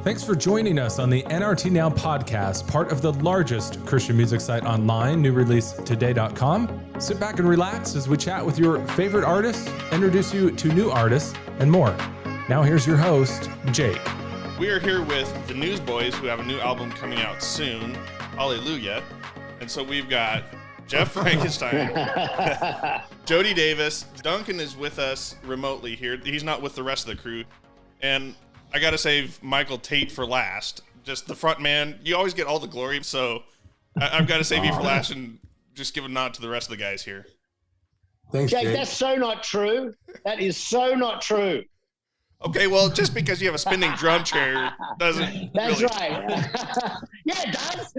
Thanks for joining us on the NRT Now podcast, part of the largest Christian music site online, newreleasetoday.com. Sit back and relax as we chat with your favorite artists, introduce you to new artists, and more. Now here's your host, Jake. We are here with the Newsboys, who have a new album coming out soon, Hallelujah. And so we've got Jeff Frankenstein, Jody Davis, Duncan is with us remotely here. He's not with the rest of the crew. And I got to save Michael Tait for last. Just the front man. You always get all the glory, so I've got to save you for last and just give a nod to the rest of the guys here. Thanks, Jake. Jake. That's so not true. That is so not true. Okay, well, just because you have a spinning drum chair doesn't That's really... right. Yeah, it does.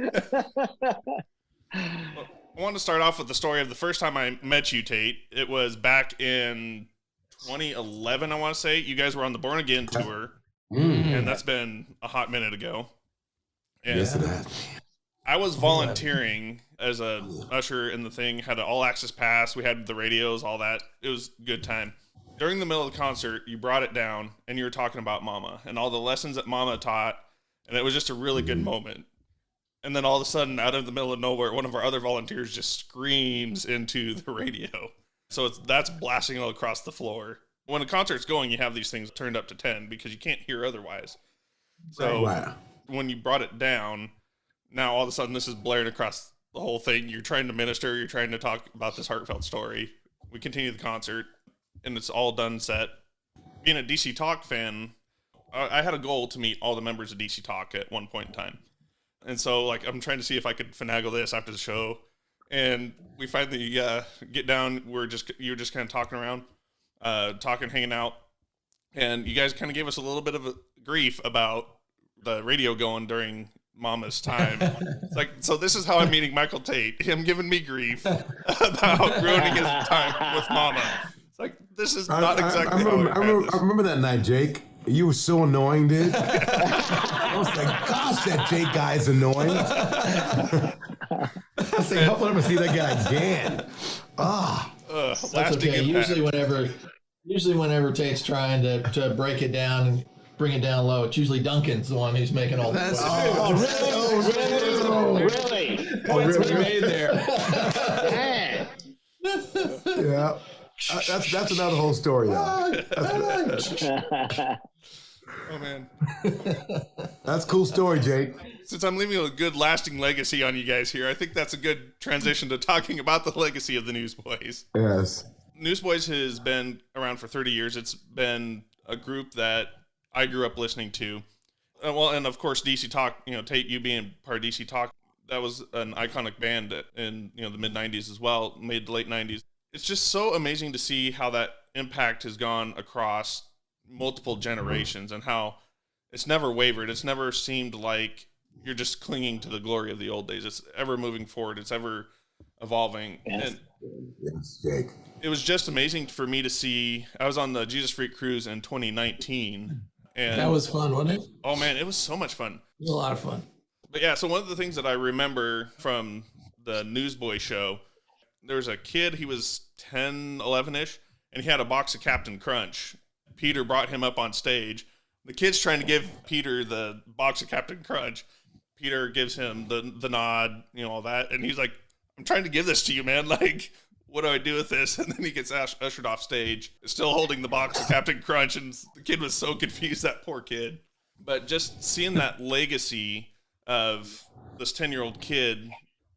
I want to start off with the story of the first time I met you, Tait. It was back in 2011, I want to say. You guys were on the Born Again tour. And that's been a hot minute ago. And Yes, it has. I was volunteering as a usher in the thing, had an all-access pass. We had the radios, all that. It was a good time. During the middle of the concert, you brought it down, and you were talking about Mama and all the lessons that Mama taught, and it was just a really good moment. And then all of a sudden, out of the middle of nowhere, one of our other volunteers just screams into the radio. So that's blasting all across the floor. When a concert's going, you have these things turned up to 10 because you can't hear otherwise. So when you brought it down, now all of a sudden this is blaring across the whole thing. You're trying to minister. You're trying to talk about this heartfelt story. We continue the concert, and it's all done set. Being a DC Talk fan, I had a goal to meet all the members of DC Talk at one point in time. And so I'm trying to see if I could finagle this after the show. And we finally get down. You were just kind of talking around. Talking, hanging out, and you guys kind of gave us a little bit of a grief about the radio going during Mama's time. It's so this is how I'm meeting Michael Tait, him giving me grief about ruining his time with Mama. It's this is not exactly how I remember that night, Jake. You were so annoying, dude. I was like, gosh, that Jake guy is annoying. I was like, hopefully I'm going to see that guy again. That's okay. Usually whenever Tate's trying to break it down and bring it down low, it's usually Duncan's the one who's making all the Really? That's what you made there. Yeah. That's another whole story, though. Oh, man. That's a cool story, Jake. Since I'm leaving a good lasting legacy on you guys here, I think that's a good transition to talking about the legacy of the Newsboys. Yes. Newsboys has been around for 30 years. It's been a group that I grew up listening to. And of course, DC Talk, Tait, you being part of DC Talk, that was an iconic band in the mid-'90s as well, mid to late 90s. It's just so amazing to see how that impact has gone across multiple generations and how it's never wavered. It's never seemed like you're just clinging to the glory of the old days. It's ever moving forward. It's ever evolving. Yes. Yes, Jake. It was just amazing for me to see. I was on the Jesus Freak Cruise in 2019. And That was fun, wasn't it? oh man, it was so much fun. It was a lot of fun. But yeah, so one of the things that I remember from the Newsboy show, there was a kid, he was 10, 11-ish, and he had a box of Captain Crunch. Peter brought him up on stage. The kid's trying to give Peter the box of Captain Crunch. Peter gives him the nod, all that, and he's like, I'm trying to give this to you, man. What do I do with this? And then he gets ushered off stage, still holding the box of Captain Crunch, and the kid was so confused, that poor kid. But just seeing that legacy of this 10-year-old kid,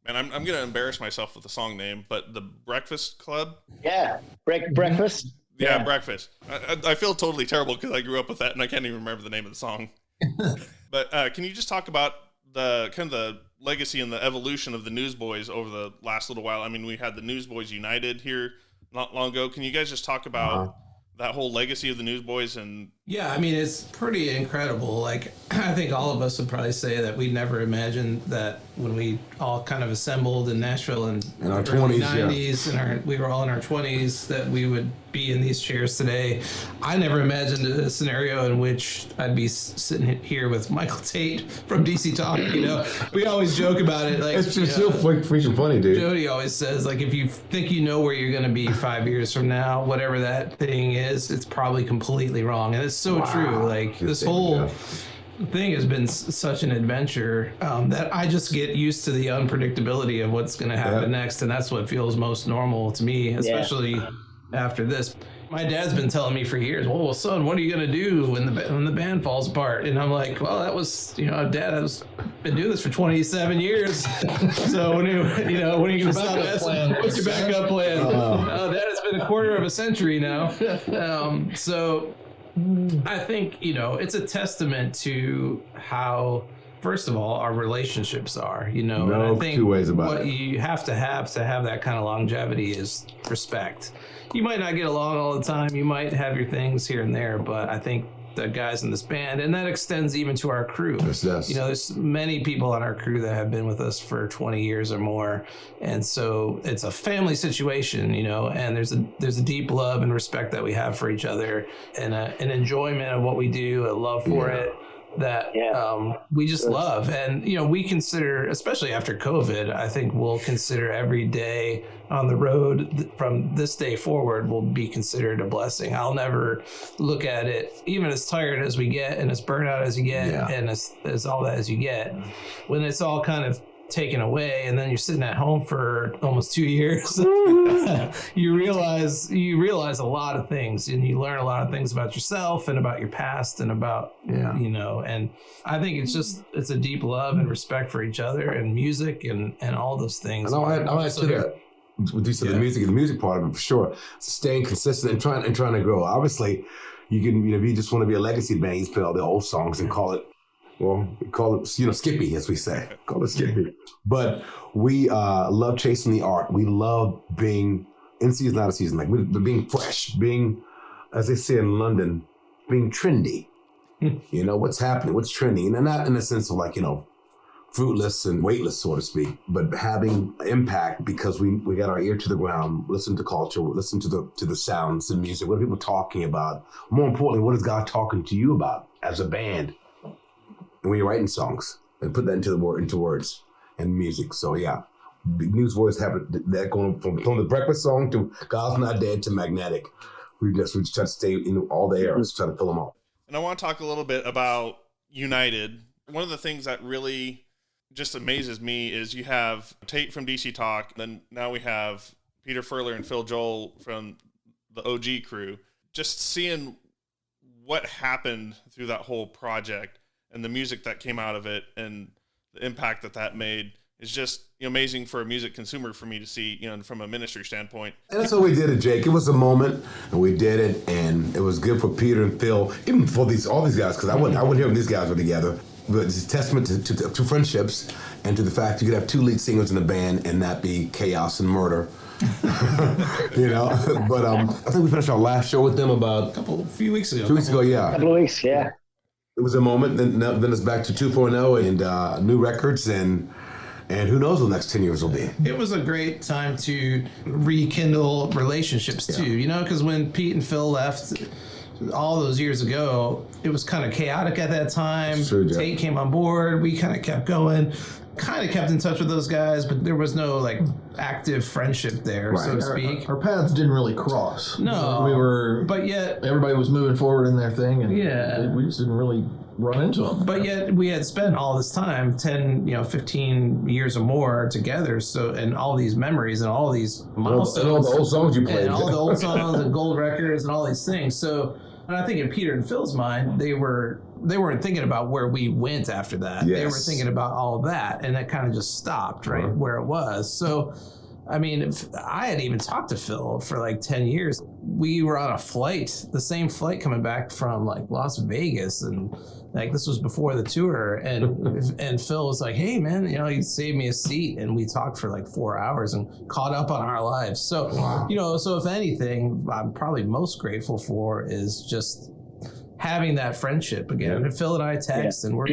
and I'm going to embarrass myself with the song name, but the Breakfast Club? Yeah, breakfast. Yeah, Breakfast. I feel totally terrible because I grew up with that, and I can't even remember the name of the song. But can you just talk about the legacy and the evolution of the Newsboys over the last little while? I mean, we had the Newsboys United here not long ago. Can you guys just talk about that whole legacy of the Newsboys and Yeah, I mean, it's pretty incredible. Like, I think all of us would probably say that we never imagined that when we all kind of assembled in Nashville in our the early 20s, 90s, and we were all in our 20s, that we would be in these chairs today. I never imagined a scenario in which I'd be sitting here with Michael Tait from DC Talk. You know, we always joke about it. Like, It's just so freaking funny, dude. Jody always says, like, if you think you know where you're going to be 5 years from now, whatever that thing is, it's probably completely wrong. And it's so true. Like, this whole thing has been such an adventure that I just get used to the unpredictability of what's going to happen next. And that's what feels most normal to me, especially after this. My dad's been telling me for years, well, son, what are you going to do when the band falls apart? And I'm like, well, that was, Dad, I've been doing this for 27 years. So when are you going to stop messing? What's your backup plan? Dad, it's been a quarter of a century now. So I think, it's a testament to how, first of all, our relationships are, and I think two ways about what it. you have to have that kind of longevity is respect. You might not get along all the time. You might have your things here and there, but I think the guys in this band, and that extends even to our crew. Yes. There's many people on our crew that have been with us for 20 years or more. And so it's a family situation, and there's a deep love and respect that we have for each other, and an enjoyment of what we do, a love for it that we just love. And, we consider, especially after COVID, I think we'll consider every day on the road from this day forward will be considered a blessing. I'll never look at it, even as tired as we get and as burnt out as you get and as all that as you get, when it's all kind of taken away and then you're sitting at home for almost 2 years, you realize a lot of things, and you learn a lot of things about yourself and about your past and about and I think it's a deep love and respect for each other and music and all those things. And I'll add to that. With the music part of it, for sure, staying consistent and trying to grow. Obviously, you can, if you just want to be a legacy band, you play all the old songs and call it Skippy, as we say. Call it Skippy. But we love chasing the art. We love being in season, out of season. Like, we're being fresh, being, as they say in London, being trendy. What's happening, what's trending. And not in the sense of like, fruitless and weightless, so to speak, but having impact because we got our ear to the ground, listen to culture, listen to the sounds and music. What are people talking about? More importantly, what is God talking to you about as a band? And when you're writing songs and put that into words and music. So Newsboys have that going from the breakfast song to God's Not Dead to Magnetic. We just try to stay in all the eras, try to fill them up. And I want to talk a little bit about United. One of the things that really just amazes me is you have Tait from DC Talk, then now we have Peter Furler and Phil Joel from the OG crew. Just seeing what happened through that whole project and the music that came out of it and the impact that made is just amazing for a music consumer for me to see, from a ministry standpoint. And that's what we did it, Jake. It was a moment, and we did it, and it was good for Peter and Phil, even for all these guys, because I wouldn't hear when these guys were together. But it's a testament to friendships and to the fact you could have two lead singers in a band and not be chaos and murder. But I think we finished our last show with them about a few weeks ago. 2 weeks ago, A couple of weeks, yeah. It was a moment. Then it's back to 2.0 and new records and who knows what the next 10 years will be. It was a great time to rekindle relationships too, because when Pete and Phil left all those years ago, it was kind of chaotic at that time. Sure, yeah. Tait came on board. We kind of kept going, kind of kept in touch with those guys, but there was no active friendship there, so to speak. Our paths didn't really cross. No, but yet everybody was moving forward in their thing, and we just didn't really run into them. But yet we had spent all this time, 10, 15 years or more together. So, and all these memories and all these milestones. And all the old songs you played. And all the old songs and gold records and all these things. So, and I think in Peter and Phil's mind, they weren't thinking about where we went after that. Yes. They were thinking about all of that, and that kind of just stopped where it was. So, I mean, if I had even talked to Phil for 10 years. We were on a flight, the same flight coming back from Las Vegas, and this was before the tour, and Phil was like, "Hey man, you saved me a seat," and we talked for 4 hours and caught up on our lives. So, so if anything, I'm probably most grateful for is just having that friendship again. And Phil and I text, and we're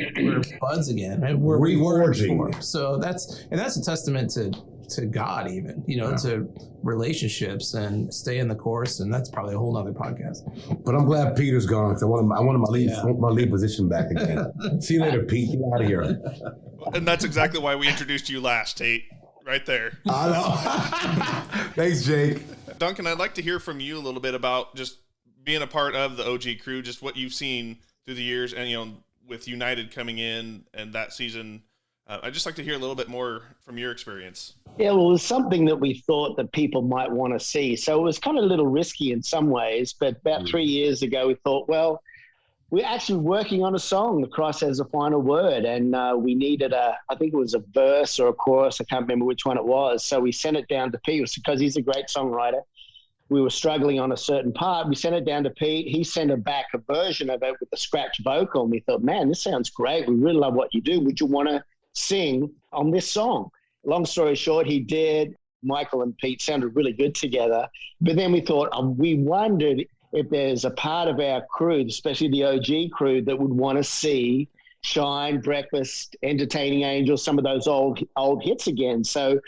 buds again, and we were before. So that's a testament to God, even, to relationships and stay in the course. And that's probably a whole nother podcast. But I'm glad Peter's gone, because I wanted my lead position back again. See you later, Pete. Get out of here. And that's exactly why we introduced you last, Tait. Right there. I know. Thanks, Jake. Duncan, I'd like to hear from you a little bit about just being a part of the OG crew, just what you've seen through the years, and with United coming in and that season. I'd just like to hear a little bit more from your experience. Yeah, well, it was something that we thought that people might want to see. So it was kind of a little risky in some ways, but about 3 years ago, we thought, well, we're actually working on a song, The Cross Has a Final Word, and we needed I think it was a verse or a chorus, I can't remember which one it was. So we sent it down to Pete, because he's a great songwriter. We were struggling on a certain part. We sent it down to Pete. He sent it back a version of it with the scratch vocal, and we thought, man, this sounds great. We really love what you do. Would you want to sing on this song? Long story short, he did. Michael and Pete sounded really good together. But then we thought, we wondered if there's a part of our crew, especially the OG crew, that would want to see Shine, Breakfast, Entertaining Angels, some of those old hits again. So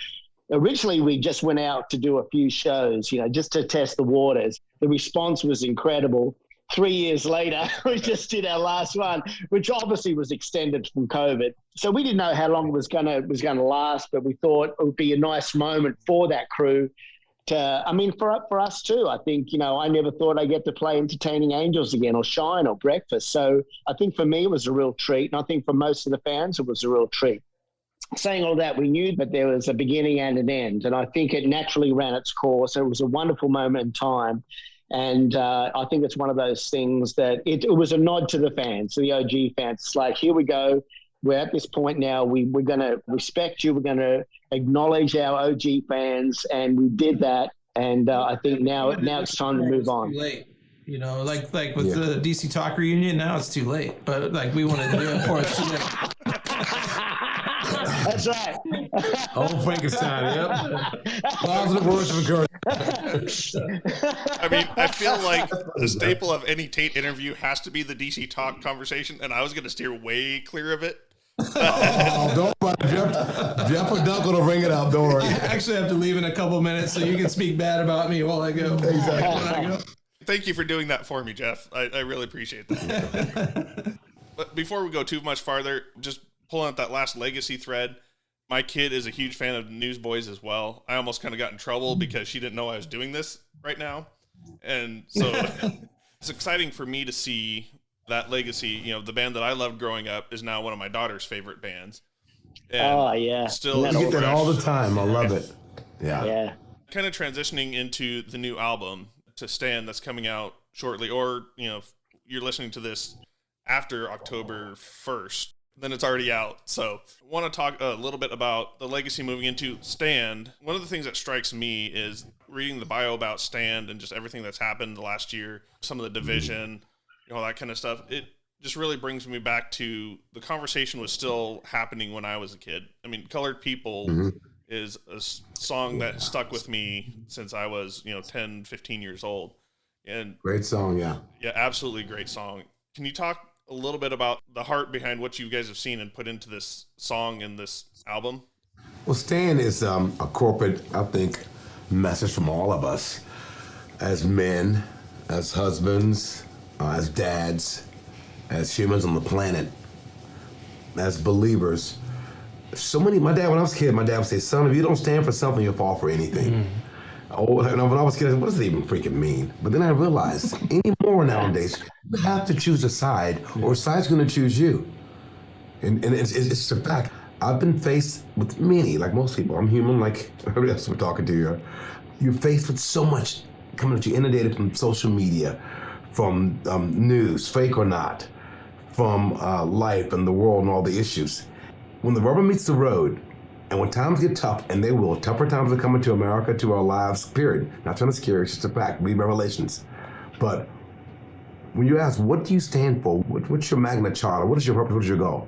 originally we just went out to do a few shows, just to test the waters. The response was incredible. 3 years later, we just did our last one, which obviously was extended from COVID. So we didn't know how long it was gonna last, but we thought it would be a nice moment for that crew. For us too, I think, I never thought I'd get to play Entertaining Angels again, or Shine, or Breakfast. So I think for me it was a real treat, and I think for most of the fans it was a real treat. Saying all that, we knew that there was a beginning and an end, and I think it naturally ran its course. It was a wonderful moment in time, and I think it's one of those things that it was a nod to the fans, to the OG fans. It's like, here we go. We're at this point now. We're going to respect you. We're going to acknowledge our OG fans, and we did that. And I think now it's time to move on. Too late, like with the DC Talk reunion. Now it's too late, but we wanted to do it before it's too late. That's right. Old Frankenstein. Yep. Positive words of encouragement. I mean, I feel like the staple of any Tait interview has to be the DC Talk conversation, and I was going to steer way clear of it. Don't worry, Jeff or Duncan will bring it up. Don't worry. I actually have to leave in a couple minutes, so you can speak bad about me while I go. Exactly. Thank you for doing that for me, Jeff. I really appreciate that. But before we go too much farther, just pulling out that last legacy thread. My kid is a huge fan of Newsboys as well. I almost kind of got in trouble because she didn't know I was doing this right now. And so it's exciting for me to see that legacy. The band that I loved growing up is now one of my daughter's favorite bands. And still you get that all the time. I love it. Yeah. Kind of transitioning into the new album, To Stand, that's coming out shortly, or if you're listening to this after October 1st, then it's already out. So I want to talk a little bit about the legacy moving into Stand. One of the things that strikes me is reading the bio about Stand and just everything that's happened the last year, some of the division, all that kind of stuff. It just really brings me back to the conversation was still happening when I was a kid. I mean, Colored People is a song that stuck with me since I was, 10, 15 years old. And great song. Yeah, absolutely great song. Can you talk a little bit about the heart behind what you guys have seen and put into this song and this album? Well, Stand is a corporate, I think, message from all of us as men, as husbands, as dads, as humans on the planet, as believers. My dad, when I was a kid, my dad would say, son, if you don't stand for something, you'll fall for anything. When I was a kid, I said, what does it even freaking mean? But then I realized, anymore nowadays, you have to choose a side, or a side's going to choose you. And it's a fact. I've been faced with many, like most people. I'm human, like everybody else we're talking to here. You're faced with so much coming at you, inundated from social media, from news, fake or not, from life and the world and all the issues. When the rubber meets the road, and when times get tough, and they will, tougher times are coming to America, to our lives, period. Not trying to scare you, it's just a fact, read Revelations. But when you ask, what do you stand for? What's your Magna Charta? What is your purpose? What is your goal?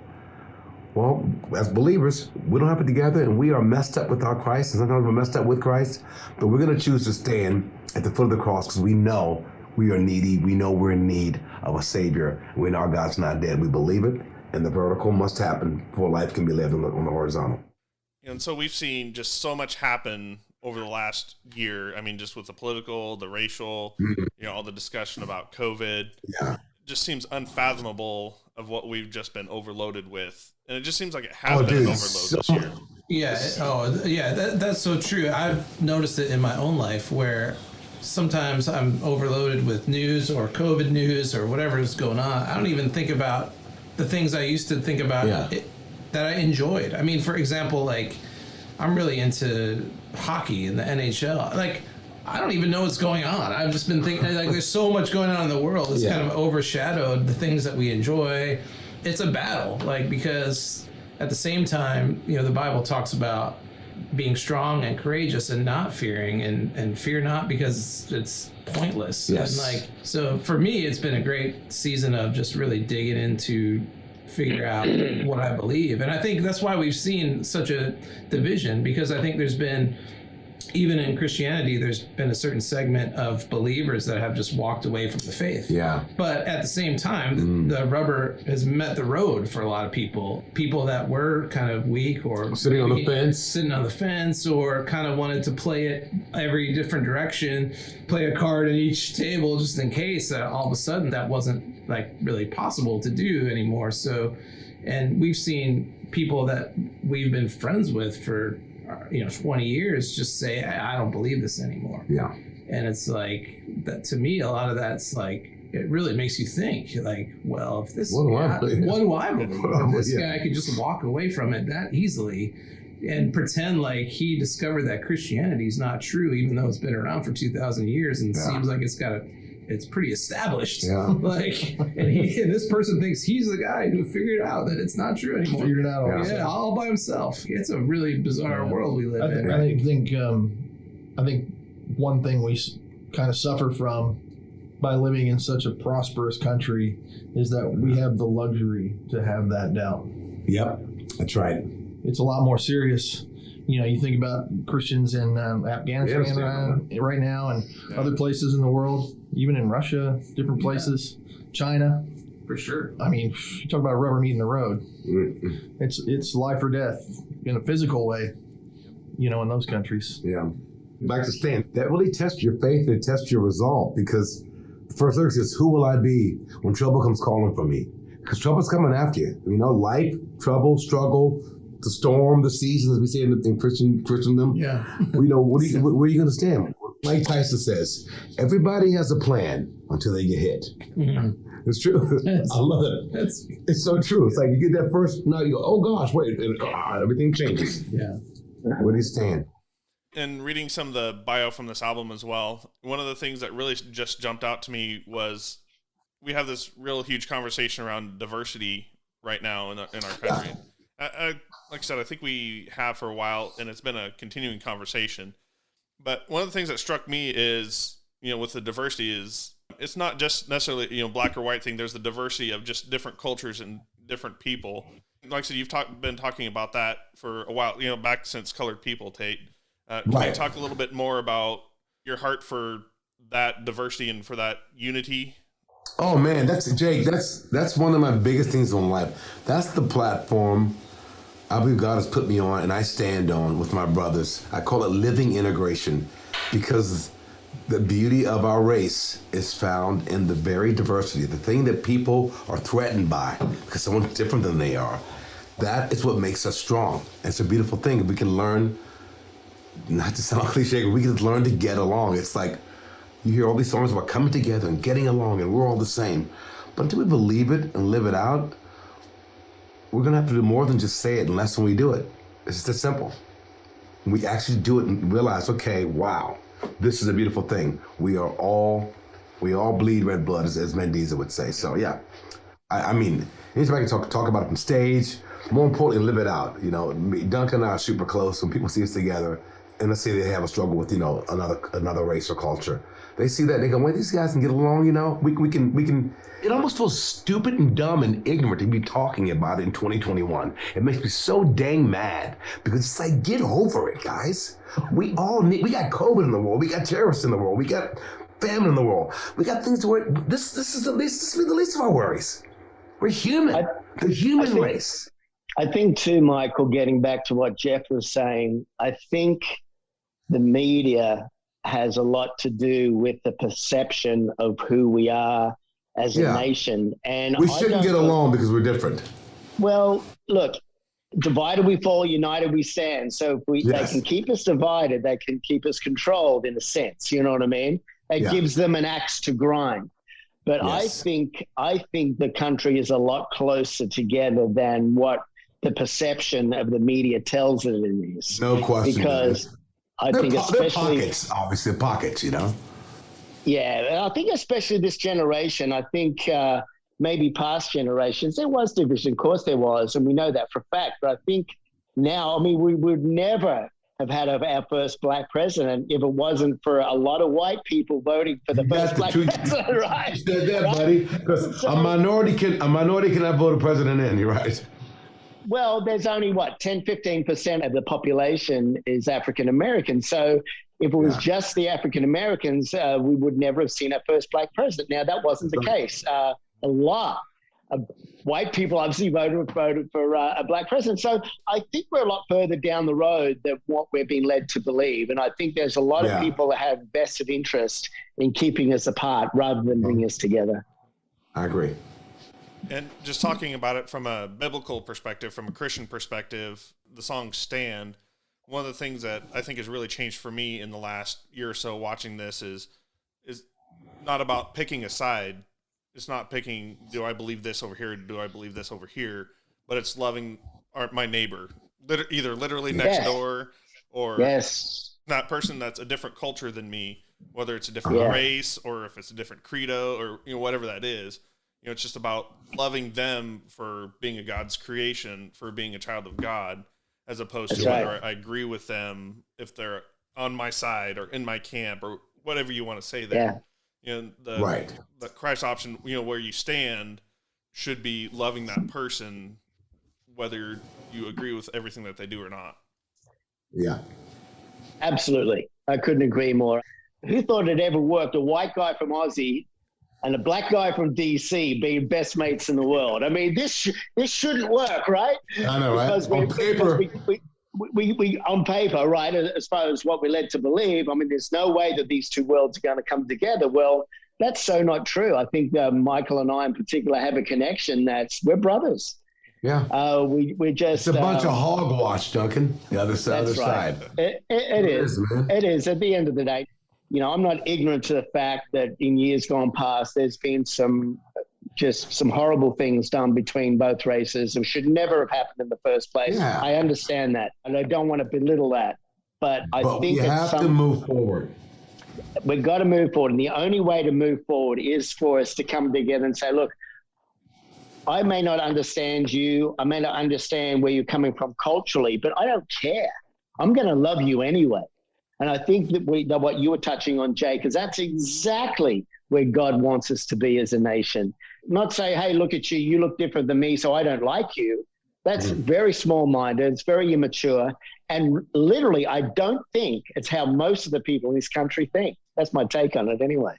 Well, as believers, we don't have it together, and we are messed up without Christ, and sometimes we're messed up with Christ, but we're going to choose to stand at the foot of the cross because we know We are needy. We know we're in need of a Savior. We know our God's not dead. We believe it, and the vertical must happen before life can be lived on the horizontal. And so we've seen just so much happen over the last year. I mean, just with the political, the racial, all the discussion about COVID. Yeah. It just seems unfathomable of what we've just been overloaded with. And it just seems like it has been an overload this year. Yeah. That's so true. I've noticed it in my own life where sometimes I'm overloaded with news or COVID news or whatever is going on. I don't even think about the things I used to think about that I enjoyed. I mean, for example, like I'm really into hockey in the NHL. Like I don't even know what's going on. I've just been thinking like there's so much going on in the world. It's kind of overshadowed the things that we enjoy. It's a battle, like because at the same time, the Bible talks about being strong and courageous and not fearing and fear not because it's pointless. Yes. And so for me, it's been a great season of just really digging into figure out what I believe. And I think that's why we've seen such a division, because I think there's been, even in Christianity, there's been a certain segment of believers that have just walked away from the faith. Yeah. But at the same time, the rubber has met the road for a lot of people that were kind of weak or sitting on the fence or kind of wanted to play it every different direction, play a card at each table just in case that all of a sudden that wasn't like really possible to do anymore. So, and we've seen people that we've been friends with for 20 years just say, I don't believe this anymore. Yeah. And it's like that to me, a lot of that's like, it really makes you think like, well, if this, what do I believe? If this guy could just walk away from it that easily and pretend like he discovered that Christianity is not true, even though it's been around for 2,000 years and seems like it's pretty established. Yeah. Like, and this person thinks he's the guy who figured out that it's not true anymore. Figured it out. All by himself. It's a really bizarre world we live in. I think one thing we kind of suffer from by living in such a prosperous country is that we have the luxury to have that doubt. Yep, that's right. It's a lot more serious. You think about Christians in Afghanistan right now and other places in the world, even in Russia, different places, China. For sure. I mean, you talk about rubber meeting the road. It's life or death in a physical way, in those countries. Yeah. Back to Stan, that really tests your faith and tests your resolve, because the first lyric says, who will I be when trouble comes calling for me? Because trouble's coming after you. Life, trouble, struggle, the storm, the seasons, as we say in Christendom. Yeah. Where are you going to stand? Mike Tyson says, everybody has a plan until they get hit. Mm-hmm. It's true. I love it. It's so true. It's like you get that first nut, you go, oh gosh, wait, and everything changes. Yeah. Where do you stand? And reading some of the bio from this album as well, one of the things that really just jumped out to me was we have this real huge conversation around diversity right now in our country. Yeah. Like I said, I think we have for a while, and it's been a continuing conversation. But one of the things that struck me is, with the diversity is it's not just necessarily, black or white thing. There's the diversity of just different cultures and different people. Like I said, you've been talking about that for a while, back since Colored People, Tait. Can you talk a little bit more about your heart for that diversity and for that unity? Oh man, that's one of my biggest things in life. That's the platform I believe God has put me on and I stand on with my brothers. I call it living integration, because the beauty of our race is found in the very diversity, the thing that people are threatened by because someone's different than they are. That is what makes us strong. It's a beautiful thing. We can learn, not to sound cliche, but we can learn to get along. It's like you hear all these songs about coming together and getting along and we're all the same. But until we believe it and live it out, we're going to have to do more than just say it unless when we do it. It's just that simple. We actually do it and realize, okay, wow, this is a beautiful thing. We all bleed red blood, as Mendoza would say. So yeah, I mean, anytime I can talk about it from stage, more importantly, live it out. Duncan and I are super close. When people see us together, and let's say they have a struggle with, another race or culture, they see that, they go, well, these guys can get along, we can. It almost feels stupid and dumb and ignorant to be talking about it in 2021. It makes me so dang mad, because it's like, get over it, guys. We got COVID in the world. We got terrorists in the world. We got famine in the world. We got things to worry. This is the least of our worries. We're human. The human race. I think too, Michael, getting back to what Jeff was saying, I think the media has a lot to do with the perception of who we are as a nation. And we shouldn't get along because we're different. Well, look, divided we fall, united we stand. So if they can keep us divided, they can keep us controlled in a sense. You know what I mean? It gives them an axe to grind. But I think the country is a lot closer together than what the perception of the media tells it is. No question. Because I think especially pockets, you know. Yeah, I think especially this generation. I think maybe past generations there was division. Of course there was, and we know that for a fact. But I think now, I mean, we would never have had our first black president if it wasn't for a lot of white people voting for the first black president, right? You said that, buddy. Because a minority cannot vote a president in. You're right. Well, there's only 10, 15% of the population is African American. So if it was just the African Americans, we would never have seen our first black president. Now that wasn't the case. A lot of white people obviously voted for a black president. So I think we're a lot further down the road than what we're being led to believe. And I think there's a lot of people that have vested interest in keeping us apart rather than bringing us together. I agree. And just talking about it from a biblical perspective, from a Christian perspective, the song Stand, one of the things that I think has really changed for me in the last year or so watching this is not about picking a side. It's not picking, do I believe this over here? Do I believe this over here? But it's loving my neighbor, either literally next door or that person that's a different culture than me, whether it's a different race or if it's a different credo or whatever that is. It's just about loving them for being a God's creation, for being a child of God, as opposed to whether I agree with them if they're on my side or in my camp or whatever you want to say there. The Christ option, where you stand should be loving that person, whether you agree with everything that they do or not. Yeah. Absolutely. I couldn't agree more. Who thought it ever worked? A white guy from Aussie and a black guy from DC being best mates in the world. I mean, this shouldn't work, right? I know, right? On paper. We on paper, right, as far as what we're led to believe, I mean, there's no way that these two worlds are going to come together. Well, that's so not true. I think Michael and I in particular have a connection we're brothers. Yeah. We're just... It's a bunch of hogwash, Duncan, the other side. It is. It is, at the end of the day. I'm not ignorant to the fact that in years gone past, there's been some horrible things done between both races that should never have happened in the first place. Yeah. I understand that, and I don't want to belittle that. But I think we have to move forward. We've got to move forward, and the only way to move forward is for us to come together and say, look, I may not understand you. I may not understand where you're coming from culturally, but I don't care. I'm going to love you anyway. And I think that what you were touching on, Jay, because that's exactly where God wants us to be as a nation. Not say, hey, look at you, you look different than me, so I don't like you. That's very small-minded. It's very immature. And literally, I don't think it's how most of the people in this country think. That's my take on it anyway.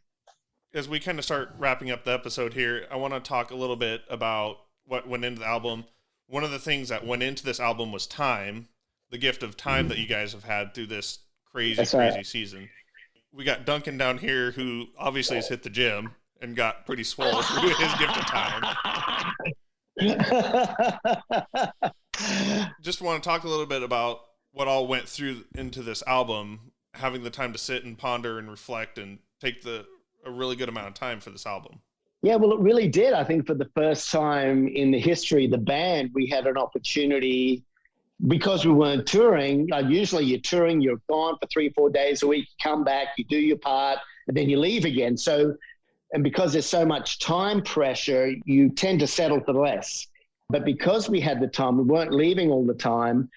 As we kind of start wrapping up the episode here, I want to talk a little bit about what went into the album. One of the things that went into this album was time, the gift of time that you guys have had through this crazy season. We got Duncan down here who obviously has hit the gym and got pretty swole through his gift of time. Just want to talk a little bit about what all went through into this album, having the time to sit and ponder and reflect and take a really good amount of time for this album. Yeah, well, it really did. I think for the first time in the history of the band, we had an opportunity. Because we weren't touring, usually you're touring, you're gone for 3-4 days a week, you come back, you do your part, and then you leave again. So, and because there's so much time pressure, you tend to settle for less. But because we had the time, we weren't leaving all the time,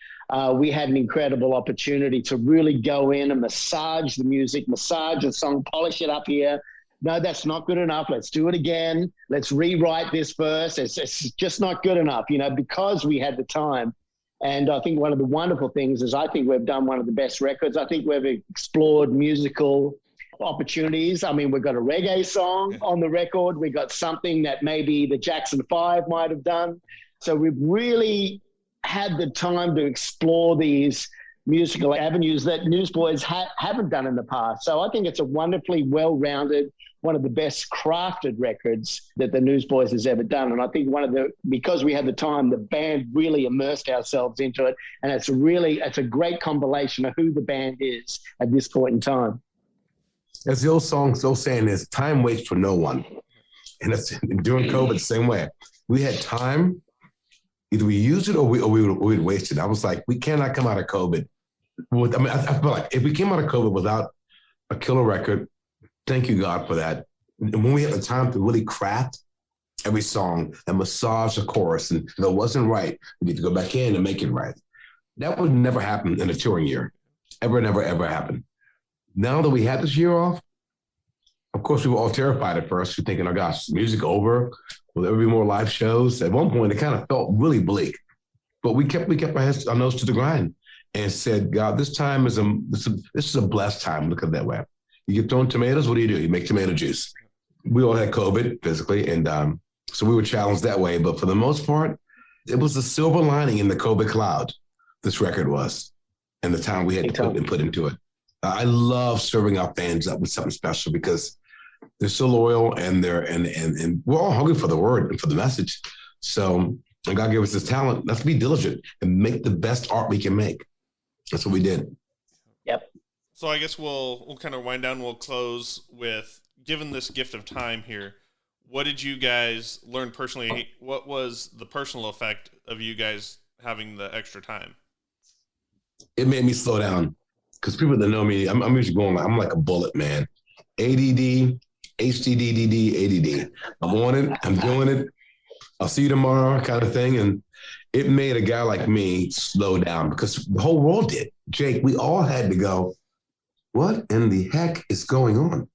we had an incredible opportunity to really go in and massage the music, massage the song, polish it up here. No, that's not good enough. Let's do it again. Let's rewrite this verse. It's just not good enough, because we had the time. And I think one of the wonderful things is I think we've done one of the best records. I think we've explored musical opportunities. I mean, we've got a reggae song on the record. We got something that maybe the Jackson 5 might have done. So we've really had the time to explore these musical avenues that Newsboys haven't done in the past. So I think it's a wonderfully well-rounded, one of the best crafted records that the Newsboys has ever done. And I think because we had the time, the band really immersed ourselves into it. And it's a great compilation of who the band is at this point in time. As the old saying is, time waits for no one. And that's during COVID the same way. We had time, either we used it or we would waste it. I was like, we cannot come out of COVID. I feel like if we came out of COVID without a killer record, thank you, God, for that. And when we had the time to really craft every song and massage the chorus, and if it wasn't right, we need to go back in and make it right. That would never happen in a touring year. Ever, never, ever happen. Now that we had this year off, of course, we were all terrified at first. We're thinking, oh gosh, music over? Will there be more live shows? At one point, it kind of felt really bleak. But we kept our nose to the grind and said, God, this time is a blessed time. Look at it that way. You get thrown tomatoes, what do? You make tomato juice. We all had COVID physically, and so we were challenged that way. But for the most part, it was the silver lining in the COVID cloud, this record was, and the time we had to put into it. I love serving our fans up with something special because they're so loyal and and we're all hungry for the word and for the message. So and God gave us this talent. Let's be diligent and make the best art we can make. That's what we did. Yep. So I guess we'll kind of wind down. We'll close with, given this gift of time here, what did you guys learn personally? What was the personal effect of you guys having the extra time? It made me slow down because people that know me, I'm usually going I'm like a bullet, man. ADD, HDDDD, ADD. I'm on it. I'm doing it. I'll see you tomorrow kind of thing. And it made a guy like me slow down because the whole world did. Jake, we all had to go, what in the heck is going on?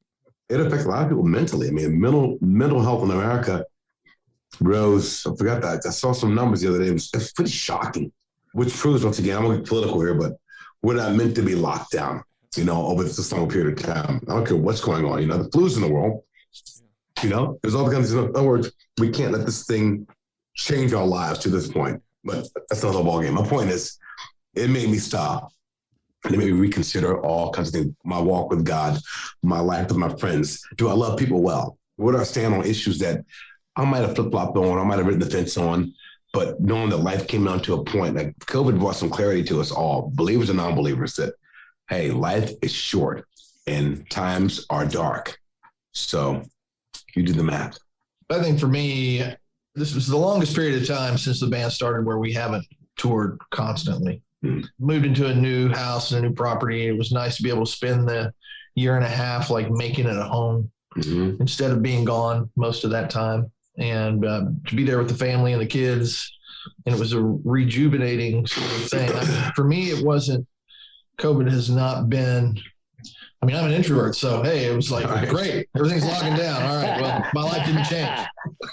It affects a lot of people mentally. I mean, mental health in America rose. I forgot that. I saw some numbers the other day. It was pretty shocking, which proves, once again, I'm going to get political here, but we're not meant to be locked down, over this long period of time. I don't care what's going on. The flu's in the world. There's all kinds of, in other words, we can't let this thing change our lives to this point. But that's not the ball game. My point is, it made me stop. And it made me reconsider all kinds of things. My walk with God, my life with my friends. Do I love people well? Where do I stand on issues that I might have flip-flopped on, I might have written the fence on, but knowing that life came down to a point, like COVID brought some clarity to us all, believers and non-believers, that, hey, life is short and times are dark. So you do the math. I think for me, this was the longest period of time since the band started where we haven't toured constantly. Moved into a new house and a new property. It was nice to be able to spend the year and a half like making it a home instead of being gone most of that time, and to be there with the family and the kids. And it was a rejuvenating sort of thing. For me, it wasn't. COVID has not been. I mean, I'm an introvert, so hey, it was like, great, everything's locking down. All right, well, my life didn't change.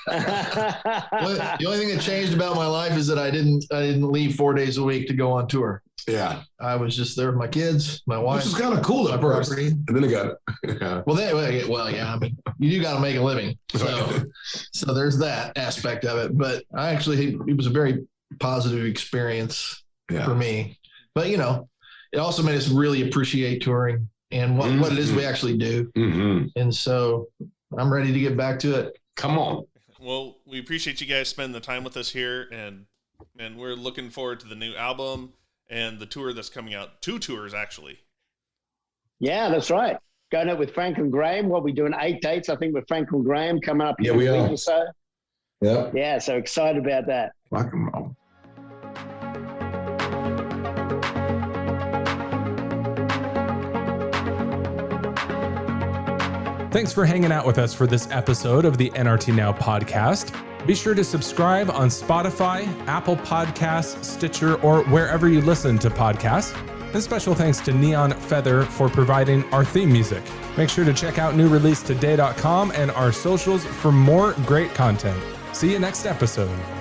The only thing that changed about my life is that I didn't leave 4 days a week to go on tour. Yeah, I was just there with my kids, my wife. Which is kind of cool at first, and then it got. Yeah. Well, yeah. I mean, you do got to make a living, so there's that aspect of it. But it was a very positive experience for me. But it also made us really appreciate touring and what it is we actually do. And so I'm ready to get back to it. Come on. Well, we appreciate you guys spending the time with us here, and we're looking forward to the new album and the tour that's coming out. 2 tours, actually. Yeah, that's right. Going out with Frank and Graham. We'll be doing 8 dates, I think, with Frank and Graham coming up in a week or so. Yeah. Yeah, so excited about that. Rock and roll. Thanks for hanging out with us for this episode of the NRT Now podcast. Be sure to subscribe on Spotify, Apple Podcasts, Stitcher, or wherever you listen to podcasts. And special thanks to Neon Feather for providing our theme music. Make sure to check out newreleasetoday.com and our socials for more great content. See you next episode.